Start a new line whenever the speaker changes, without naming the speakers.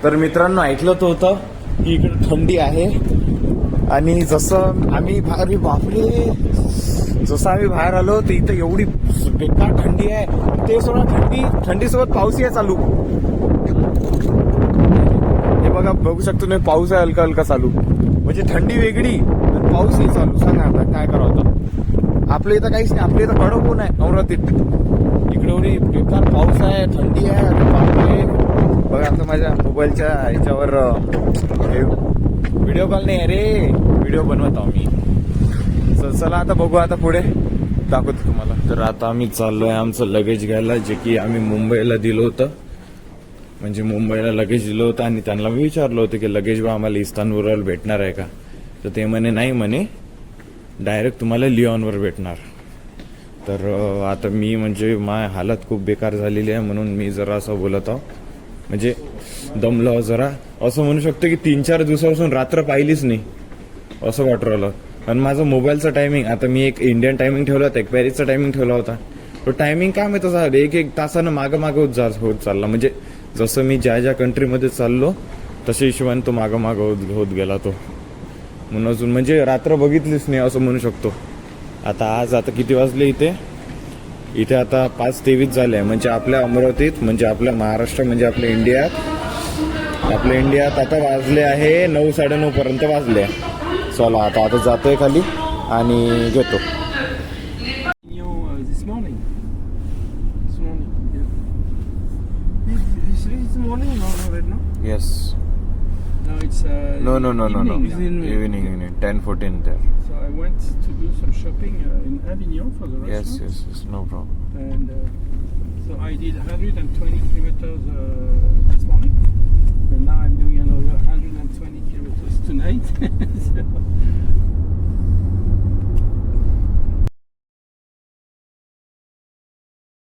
तर मित्रांनो ऐकलं तर होतं की इकडे थंडी आहे आणि जसं आम्ही बाहेर बापरे जसं आम्ही बाहेर आलो तर इथं एवढी बेकार थंडी आहे. ते सोडा थंडीसोबत पाऊसही आहे चालू. हे बघा बघू शकतो तुम्ही पाऊस आहे हलका हलका चालू. म्हणजे थंडी वेगळी आणि पाऊसही चालू. सांगा आता काय करावं आता. आपल्या इथं काहीच नाही. आपल्या इथं कडक ऊन आहे अमरावतीत. इकडे एवढी बेकार पाऊस आहे थंडी आहे. अरे बापरे बघा आता माझ्या मोबाईलच्या ह्याच्यावर व्हिडिओ कॉल नाही अरे व्हिडिओ बनवत आहो मी. चला आता बघू आता पुढे दाखवतो तुम्हाला. तर आता आम्ही चाललोय आमचं लगेज घ्यायला जे की आम्ही मुंबईला दिलं होतं. म्हणजे मुंबईला लगेज दिलं होतं आणि त्यांना मी विचारलं होतं की लगेज बा आम्हाला इस्तानबुलवर भेटणार आहे का. तर ते म्हणे नाही म्हणे डायरेक्ट तुम्हाला लिओनवर भेटणार. तर आता मी म्हणजे माझी हालत खूप बेकार झालेली आहे म्हणून मी जरा असं बोलत आहो. म्हणजे दमलो जरा असं म्हणू शकतो की 3-4 दिवसापासून रात्र पाहिलीच नाही असं वाटू राहिलं. आणि माझं मोबाईलचं टायमिंग आता मी एक इंडियन टायमिंग ठेवला होता एक पॅरिसचा टायमिंग ठेवला होता. तो टायमिंग काय माहिती झालं एक तासानं मागं होत चालला. म्हणजे जसं मी ज्या कंट्रीमध्ये चाललो तशा हिशोबाने तो मागं होत गेला तो. म्हणून अजून म्हणजे रात्र बघितलीच नाही असं म्हणू शकतो. आता किती वाजले इथे आता 5:23 झाले. म्हणजे आपल्या अमरावतीत म्हणजे आपल्या महाराष्ट्र म्हणजे आपल्या इंडियात आता वाजले आहे 9-9:30 पर्यंत वाजले. चला आता जातोय खाली आणि घेतो. Yes
No, it's
No.
evening.
Evening. 10:14 there.
So I went to do some shopping in Avignon for the restaurant.
Yes. No problem.
And so I did 120 kilometers this morning, and now I'm doing another 120 kilometers tonight. So